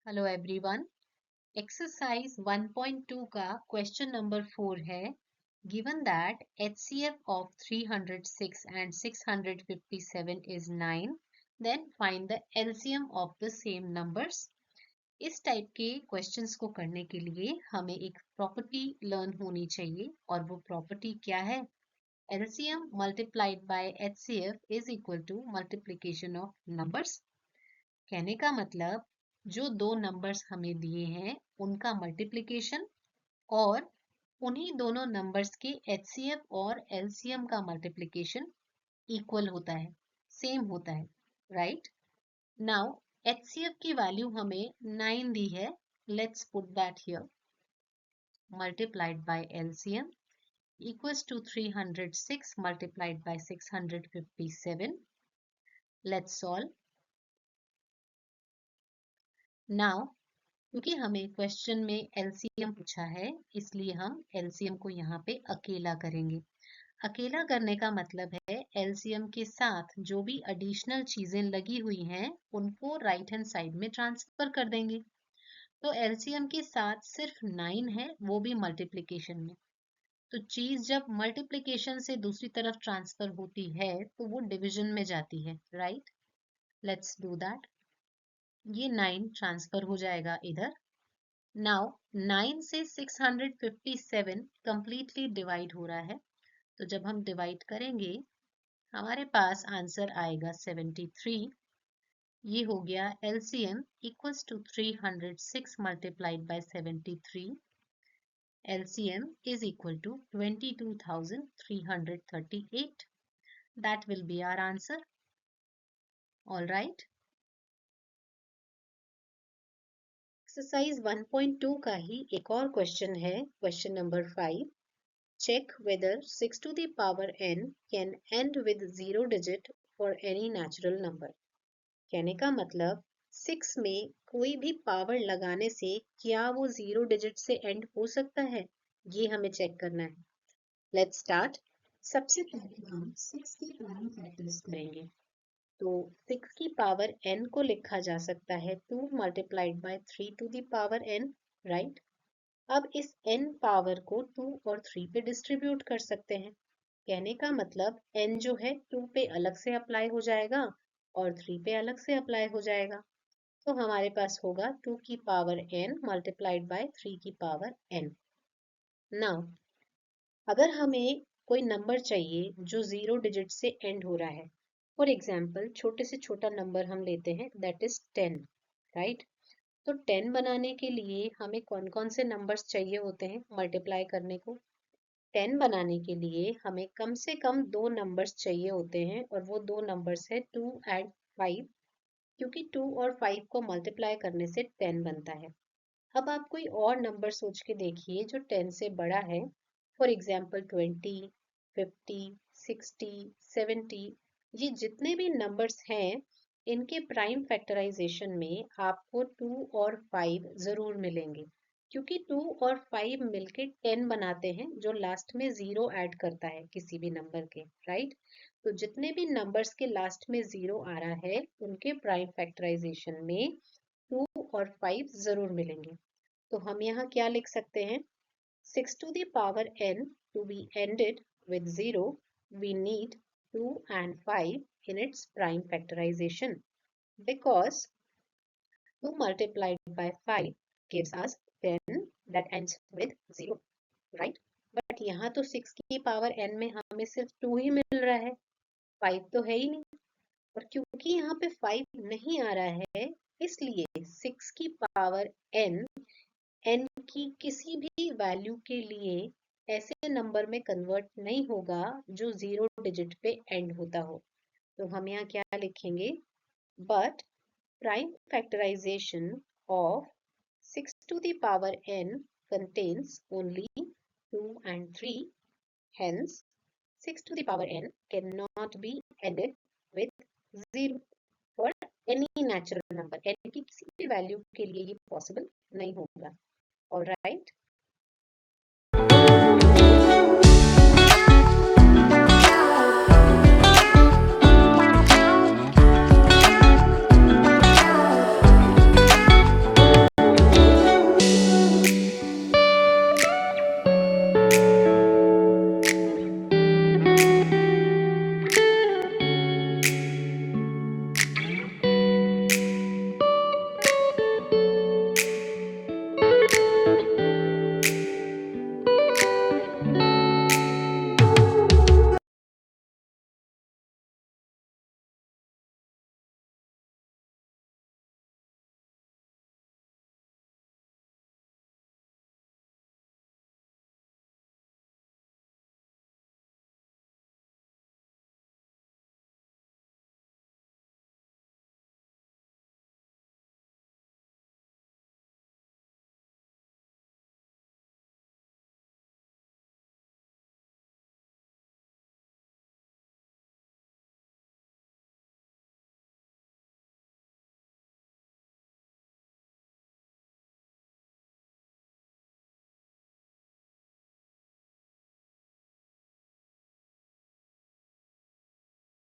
Hello everyone. Exercise 1.2 का question number 4 है। Given that HCF of 306 and 657 is 9, then find the LCM of the same numbers. इस type के questions को करने के लिए हमें एक प्रॉपर्टी लर्न होनी चाहिए और वो प्रॉपर्टी क्या है? LCM multiplied by HCF is equal to multiplication of numbers. कहने का मतलब जो दो नंबर्स हमें दिए हैं उनका मल्टीप्लिकेशन और उन्हीं दोनों नंबर्स के HCF और LCM का मल्टीप्लिकेशन इक्वल होता है, सेम होता है, राइट? नाउ HCF की वैल्यू हमें 9 दी है, let's put that here, multiplied by LCM equals to 306 multiplied by 657. Let's solve. Now क्योंकि हमें क्वेश्चन में LCM पूछा है, इसलिए हम LCM को यहाँ पे अकेला करेंगे। अकेला करने का मतलब है LCM के साथ जो भी एडिशनल चीजें लगी हुई हैं उनको राइट हैंड साइड में ट्रांसफर कर देंगे। तो LCM के साथ सिर्फ 9 है, वो भी मल्टीप्लिकेशन में। तो चीज जब मल्टीप्लिकेशन से दूसरी तरफ ट्रांसफर होती है तो वो डिवीजन में जाती है, राइट? Let's do that. ये 9 ट्रांसफर हो जाएगा इधर। नाउ 9 से 657 कंप्लीटली डिवाइड हो रहा है, तो जब हम डिवाइड करेंगे हमारे पास आंसर आएगा 73। ये हो गया LCM equals to 306 multiplied by 73. LCM is equal to 22,338. That will be our answer. All right. Exercise 1.2 का ही एक और क्वेश्चन है, question number 5. Check whether 6 to the power n can end with 0 digit for any natural number. कहने का मतलब 6 में कोई भी पावर लगाने से क्या वो 0 डिजिट से एंड हो सकता है, ये हमें चेक करना है। Let's start. सबसे पहले हम 6 के प्राइम फैक्टर्स करेंगे। तो 6 की पावर n को लिखा जा सकता है 2 multiplied by 3 to the power n, right? अब इस n पावर को 2 और 3 पे डिस्ट्रीब्यूट कर सकते हैं। कहने का मतलब n जो है 2 पे अलग से अप्लाई हो जाएगा और 3 पे अलग से अप्लाई हो जाएगा। तो हमारे पास होगा 2 की पावर n मल्टीप्लाइड बाय 3 की पावर n। नाउ अगर हमें कोई नंबर चाहिए जो 0 डिजिट से एंड हो रहा है, फॉर एग्जाम्पल छोटे से छोटा नंबर हम लेते हैं, दैट इज 10, राइट? तो 10 बनाने के लिए हमें कौन कौन से नंबर्स चाहिए होते हैं मल्टीप्लाई करने को? 10 बनाने के लिए हमें कम से कम दो नंबर्स चाहिए होते हैं और वो दो नंबर्स है 2 एंड 5, क्योंकि 2 और 5 को मल्टीप्लाई करने से 10 बनता है। अब आप कोई और नंबर सोच के देखिए जो 10 से बड़ा है, फॉर एग्जाम्पल 20, 50, 60, 70, ये जितने भी नंबर्स हैं इनके प्राइम फैक्टराइजेशन में आपको 2 और 5 जरूर मिलेंगे, क्योंकि 2 और 5 मिलके 10 बनाते हैं जो लास्ट में 0 ऐड करता है किसी भी नंबर के, राइट? तो जितने भी नंबर्स के लास्ट में 0 आ रहा है उनके प्राइम फैक्टराइजेशन में 2 और 5 जरूर मिलेंगे। तो हम यहाँ क्या लिख सकते हैं? 6 to the power n to be ended with 0, we need 2 and 5 in its prime factorization, because 2 multiplied by 5 gives us 10 that ends with 0, right? But यहाँ तो 6 की पावर n में हमें सिर्फ 2 ही मिल रहा है, 5 तो है ही नहीं। और क्योंकि यहाँ पे 5 नहीं आ रहा है, इसलिए 6 की पावर n n की किसी भी वैल्यू के लिए ऐसे नंबर में कन्वर्ट नहीं होगा जो 0 डिजिट पे एंड होता हो। तो हम यहाँ क्या लिखेंगे? But prime factorization of 6 to the power n contains only 2 and 3, hence 6 to the power n cannot be ended with 0 for any natural number। n की किसी भी वैल्यू के लिए ये पॉसिबल नहीं होगा। All right.